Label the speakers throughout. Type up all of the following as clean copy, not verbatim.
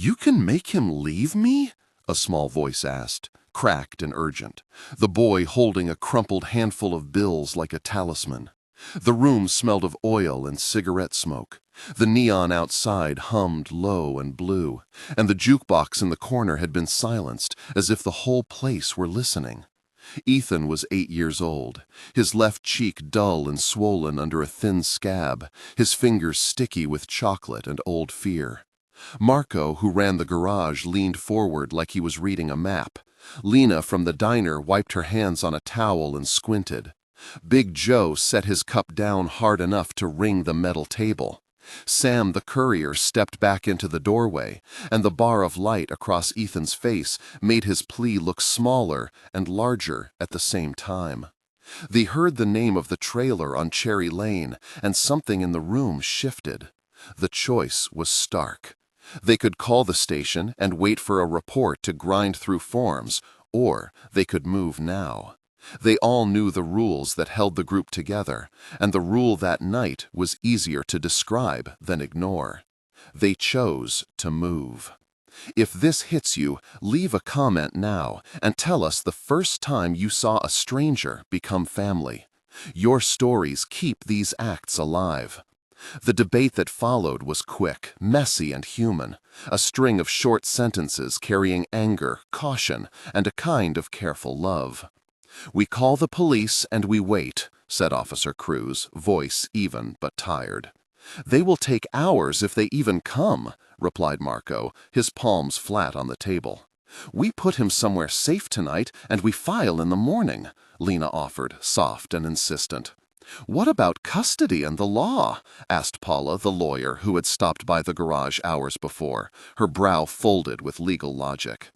Speaker 1: "You can make him leave me?" a small voice asked, cracked and urgent, the boy holding a crumpled handful of bills like a talisman. The room smelled of oil and cigarette smoke. The neon outside hummed low and blue, and the jukebox in the corner had been silenced, as if the whole place were listening. Ethan was 8 years old, his left cheek dull and swollen under a thin scab, his fingers sticky with chocolate and old fear. Marco, who ran the garage, leaned forward like he was reading a map. Lena from the diner wiped her hands on a towel and squinted. Big Joe set his cup down hard enough to ring the metal table. Sam the courier stepped back into the doorway, and the bar of light across Ethan's face made his plea look smaller and larger at the same time. They heard the name of the trailer on Cherry Lane, and something in the room shifted. The choice was stark. They could call the station and wait for a report to grind through forms, or they could move now. They all knew the rules that held the group together, and the rule that night was easier to describe than ignore. They chose to move. If this hits you, leave a comment now and tell us the first time you saw a stranger become family. Your stories keep these acts alive. The debate that followed was quick, messy, and human, a string of short sentences carrying anger, caution, and a kind of careful love. "We call the police and we wait," said Officer Cruz, voice even but tired. "They will take hours if they even come," replied Marco, his palms flat on the table. "We put him somewhere safe tonight and we file in the morning," Lena offered, soft and insistent. "What about custody and the law?" asked Paula, the lawyer who had stopped by the garage hours before, her brow folded with legal logic.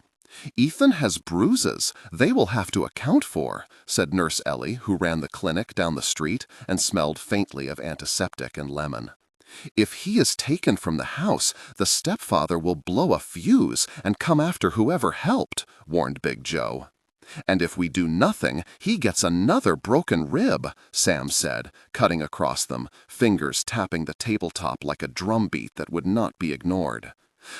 Speaker 1: "Ethan has bruises they will have to account for," said Nurse Ellie, who ran the clinic down the street and smelled faintly of antiseptic and lemon. "If he is taken from the house, the stepfather will blow a fuse and come after whoever helped," warned Big Joe. "And if we do nothing, he gets another broken rib," Sam said, cutting across them, fingers tapping the tabletop like a drumbeat that would not be ignored.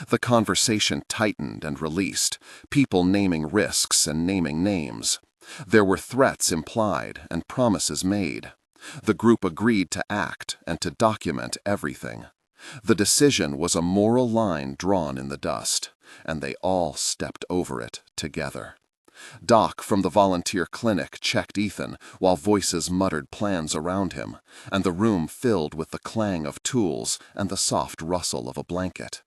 Speaker 1: The conversation tightened and released, people naming risks and naming names. There were threats implied and promises made. The group agreed to act and to document everything. The decision was a moral line drawn in the dust, and they all stepped over it together. Doc from the volunteer clinic checked Ethan while voices muttered plans around him, and the room filled with the clang of tools and the soft rustle of a blanket.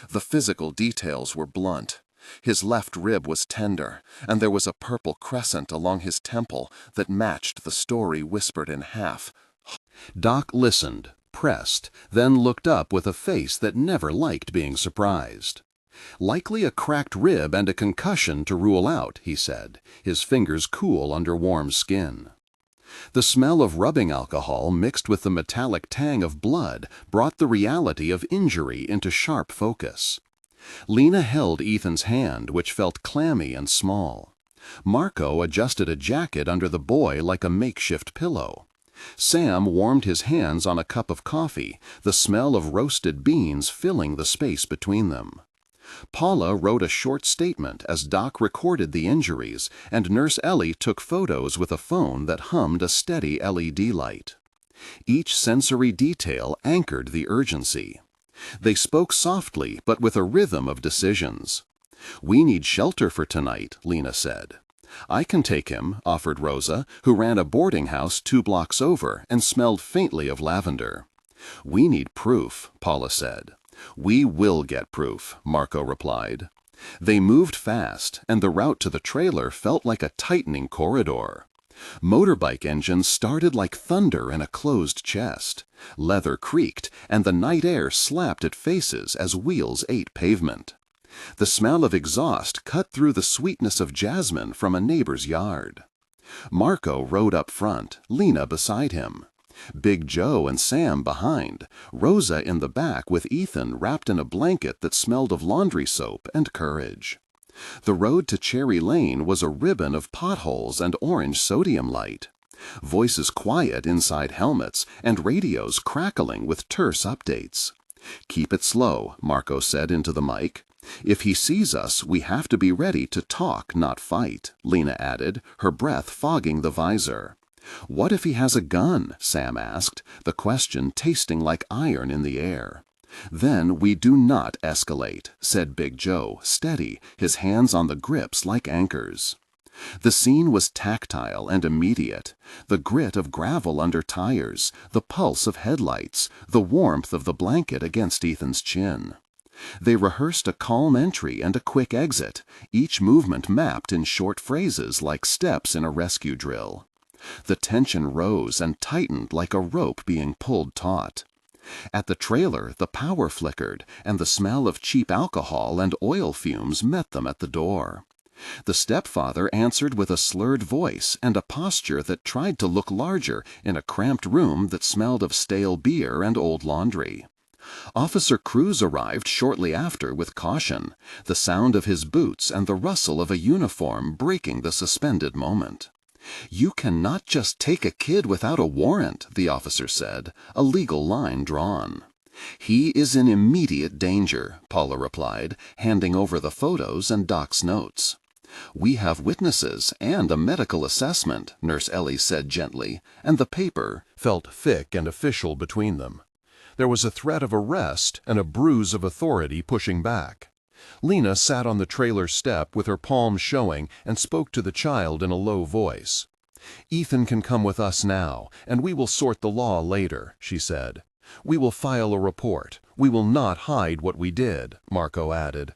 Speaker 1: The physical details were blunt. His left rib was tender, and there was a purple crescent along his temple that matched the story whispered in half. Doc listened, pressed, then looked up with a face that never liked being surprised. "Likely a cracked rib and a concussion to rule out," he said, his fingers cool under warm skin. The smell of rubbing alcohol mixed with the metallic tang of blood brought the reality of injury into sharp focus. Lena held Ethan's hand, which felt clammy and small. Marco adjusted a jacket under the boy like a makeshift pillow. Sam warmed his hands on a cup of coffee, the smell of roasted beans filling the space between them. Paula wrote a short statement as Doc recorded the injuries, and Nurse Ellie took photos with a phone that hummed a steady LED light. Each sensory detail anchored the urgency. They spoke softly, but with a rhythm of decisions. "We need shelter for tonight," Lena said. "I can take him," offered Rosa, who ran a boarding house 2 blocks over and smelled faintly of lavender. "We need proof," Paula said. "We will get proof," Marco replied. They moved fast, and the route to the trailer felt like a tightening corridor. Motorbike engines started like thunder in a closed chest. Leather creaked, and the night air slapped at faces as wheels ate pavement. The smell of exhaust cut through the sweetness of jasmine from a neighbor's yard. Marco rode up front, Lena beside him. Big Joe and Sam behind, Rosa in the back with Ethan wrapped in a blanket that smelled of laundry soap and courage. The road to Cherry Lane was a ribbon of potholes and orange sodium light. Voices quiet inside helmets and radios crackling with terse updates. "Keep it slow," Marco said into the mic. "If he sees us, we have to be ready to talk, not fight," Lena added, her breath fogging the visor. "What if he has a gun?" Sam asked, the question tasting like iron in the air. "Then we do not escalate," said Big Joe, steady, his hands on the grips like anchors. The scene was tactile and immediate. The grit of gravel under tires, the pulse of headlights, the warmth of the blanket against Ethan's chin. They rehearsed a calm entry and a quick exit, each movement mapped in short phrases like steps in a rescue drill. The tension rose and tightened like a rope being pulled taut. At the trailer, the power flickered, and the smell of cheap alcohol and oil fumes met them at the door. The stepfather answered with a slurred voice and a posture that tried to look larger in a cramped room that smelled of stale beer and old laundry. Officer Cruz arrived shortly after with caution, the sound of his boots and the rustle of a uniform breaking the suspended moment. "You cannot just take a kid without a warrant," the officer said, a legal line drawn. "He is in immediate danger," Paula replied, handing over the photos and Doc's notes. "We have witnesses and a medical assessment," Nurse Ellie said gently, and the paper
Speaker 2: felt thick and official between them. There was a threat of arrest and a bruise of authority pushing back. Lena sat on the trailer step with her palms showing and spoke to the child in a low voice. "Ethan can come with us now, and we will sort the law later," she said. "We will file a report. We will not hide what we did," Marco added.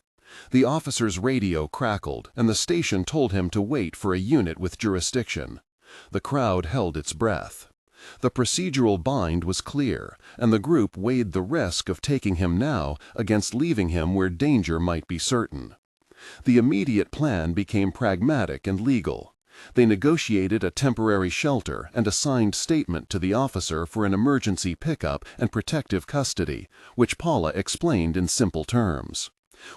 Speaker 2: The officer's radio crackled, and the station told him to wait for a unit with jurisdiction. The crowd held its breath. The procedural bind was clear, and the group weighed the risk of taking him now against leaving him where danger might be certain. The immediate plan became pragmatic and legal. They negotiated a temporary shelter and a signed statement to the officer for an emergency pickup and protective custody, which Paula explained in simple terms.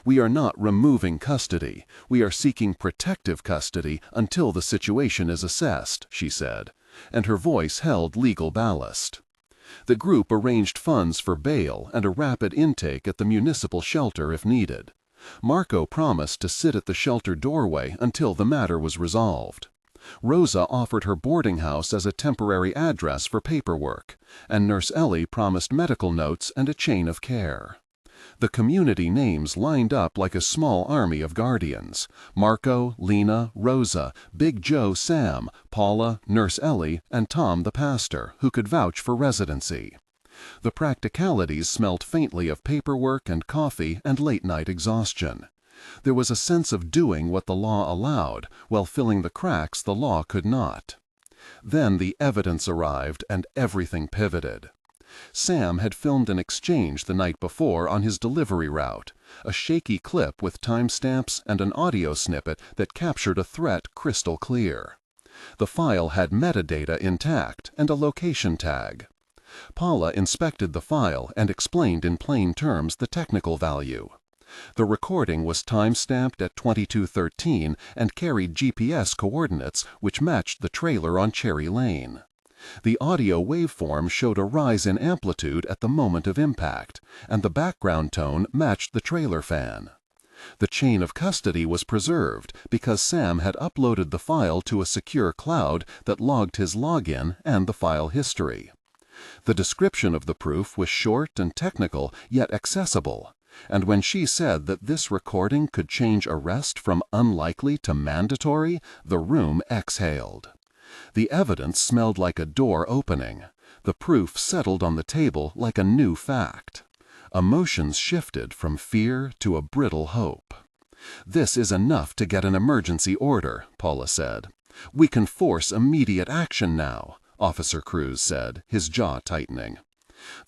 Speaker 2: "We are not removing custody. We are seeking protective custody until the situation is assessed," she said, and her voice held legal ballast. The group arranged funds for bail and a rapid intake at the municipal shelter if needed. Marco promised to sit at the shelter doorway until the matter was resolved. Rosa offered her boarding house as a temporary address for paperwork, and Nurse Ellie promised medical notes and a chain of care. The community names lined up like a small army of guardians: Marco, Lena, Rosa, Big Joe, Sam, Paula, Nurse Ellie, and Tom the pastor, who could vouch for residency. The practicalities smelt faintly of paperwork and coffee and late-night exhaustion. There was a sense of doing what the law allowed while filling the cracks the law could not. Then the evidence arrived and everything pivoted. Sam had filmed an exchange the night before on his delivery route, a shaky clip with timestamps and an audio snippet that captured a threat crystal clear. The file had metadata intact and a location tag. Paula inspected the file and explained in plain terms the technical value. The recording was time-stamped at 22:13 and carried GPS coordinates which matched the trailer on Cherry Lane. The audio waveform showed a rise in amplitude at the moment of impact, and the background tone matched the trailer fan. The chain of custody was preserved because Sam had uploaded the file to a secure cloud that logged his login and the file history. The description of the proof was short and technical, yet accessible, and when she said that this recording could change arrest from unlikely to mandatory, the room exhaled. The evidence smelled like a door opening. The proof settled on the table like a new fact. Emotions shifted from fear to a brittle hope. "This is enough to get an emergency order," Paula said. "We can force immediate action now," Officer Cruz said, his jaw tightening.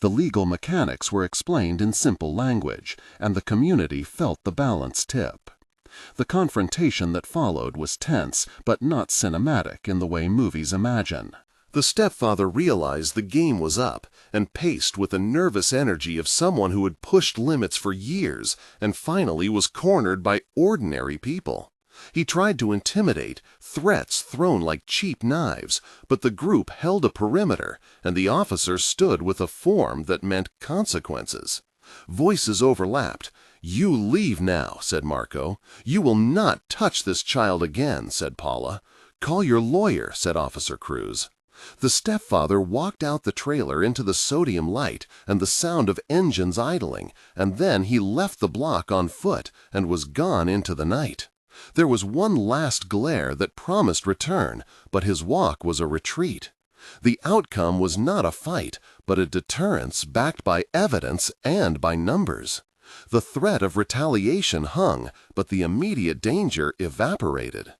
Speaker 2: The legal mechanics were explained in simple language, and the community felt the balance tip. The confrontation that followed was tense, but not cinematic in the way movies imagine. The stepfather realized the game was up and paced with the nervous energy of someone who had pushed limits for years and finally was cornered by ordinary people. He tried to intimidate, threats thrown like cheap knives, but the group held a perimeter, and the officer stood with a form that meant consequences.
Speaker 1: Voices overlapped. "You leave now," said Marco. "You will not touch this child again," said Paula. "Call your lawyer," said Officer Cruz. The stepfather walked out the trailer into the sodium light and the sound of engines idling, and then he left the block on foot and was gone into the night. There was one last glare that promised return, but his walk was a retreat. The outcome was not a fight, but a deterrence backed by evidence and by numbers. The threat of retaliation hung, but the immediate danger evaporated.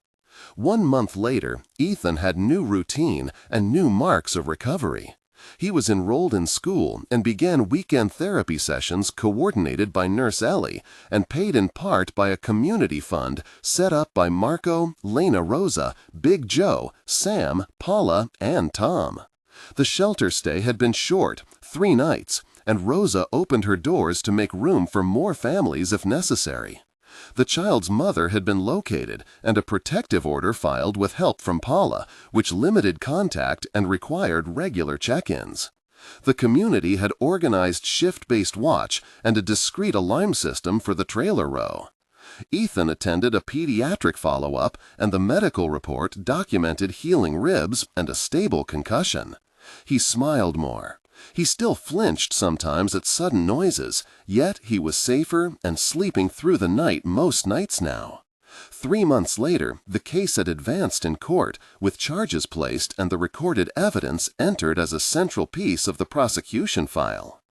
Speaker 1: 1 month later, Ethan had new routine and new marks of recovery. He was enrolled in school and began weekend therapy sessions coordinated by Nurse Ellie and paid in part by a community fund set up by Marco, Lena Rosa, Big Joe, Sam, Paula, and Tom. The shelter stay had been short, 3 nights, and Rosa opened her doors to make room for more families if necessary. The child's mother had been located and a protective order filed with help from Paula, which limited contact and required regular check-ins. The community had organized shift-based watch and a discreet alarm system for the trailer row. Ethan attended a pediatric follow-up, and the medical report documented healing ribs and a stable concussion. He smiled more. He still flinched sometimes at sudden noises, yet he was safer and sleeping through the night most nights now. 3 months later, the case had advanced in court, with charges placed and the recorded evidence entered as a central piece of the prosecution file.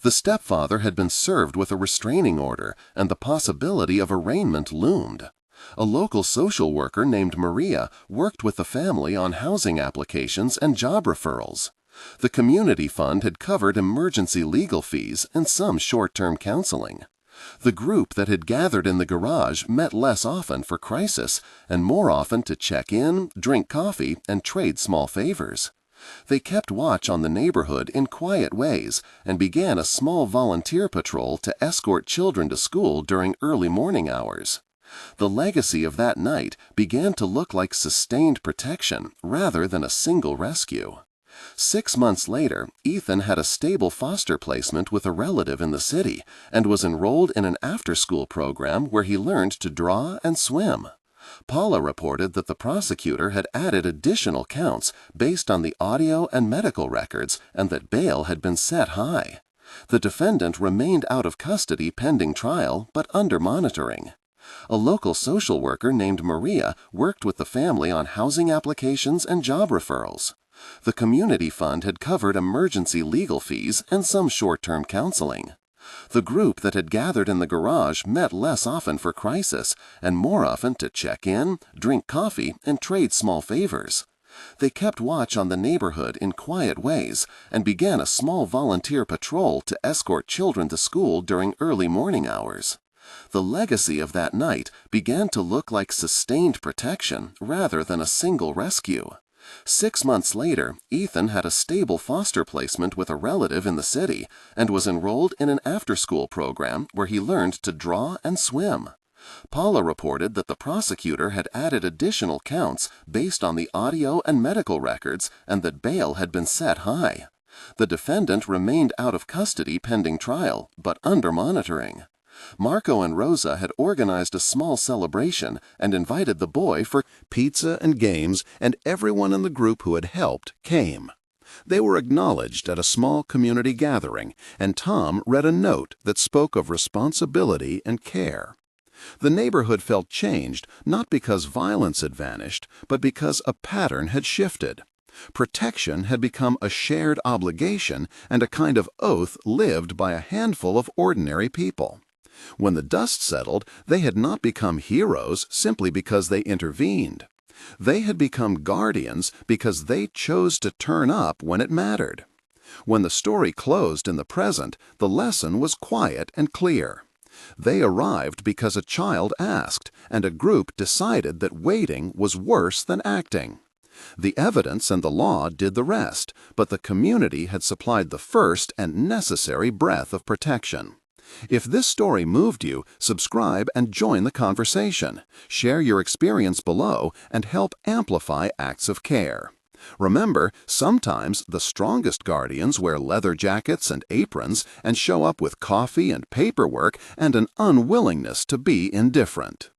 Speaker 1: The stepfather had been served with a restraining order, and the possibility of arraignment loomed. A local social worker named Maria worked with the family on housing applications and job referrals. The community fund had covered emergency legal fees and some short-term counseling. The group that had gathered in the garage met less often for crisis and more often to check in, drink coffee, and trade small favors. They kept watch on the neighborhood in quiet ways and began a small volunteer patrol to escort children to school during early morning hours. The legacy of that night began to look like sustained protection rather than a single rescue. 6 months later, Ethan had a stable foster placement with a relative in the city and was enrolled in an after-school program where he learned to draw and swim. Paula reported that the prosecutor had added additional counts based on the audio and medical records and that bail had been set high. The defendant remained out of custody pending trial but under monitoring. A local social worker named Maria worked with the family on housing applications and job referrals. The community fund had covered emergency legal fees and some short-term counseling. The group that had gathered in the garage met less often for crisis and more often to check in, drink coffee, and trade small favors. They kept watch on the neighborhood in quiet ways and began a small volunteer patrol to escort children to school during early morning hours. The legacy of that night began to look like sustained protection rather than a single rescue. 6 months later, Ethan had a stable foster placement with a relative in the city and was enrolled in an after-school program where he learned to draw and swim. Paula reported that the prosecutor had added additional counts based on the audio and medical records and that bail had been set high. The defendant remained out of custody pending trial, but under monitoring. Marco and Rosa had organized a small celebration and invited the boy for
Speaker 2: pizza and games, and everyone in the group who had helped came. They were acknowledged at a small community gathering, and Tom read a note that spoke of responsibility and care. The neighborhood felt changed not because violence had vanished, but because a pattern had shifted. Protection had become a shared obligation and a kind of oath lived by a handful of ordinary people. When the dust settled, they had not become heroes simply because they intervened. They had become guardians because they chose to turn up when it mattered. When the story closed in the present, the lesson was quiet and clear. They arrived because a child asked, and a group decided that waiting was worse than acting. The evidence and the law did the rest, but the community had supplied the first and necessary breath of protection. If this story moved you, subscribe and join the conversation. Share your experience below and help amplify acts of care.
Speaker 1: Remember, sometimes the strongest guardians wear leather jackets and aprons and show up with coffee and paperwork and an unwillingness to be indifferent.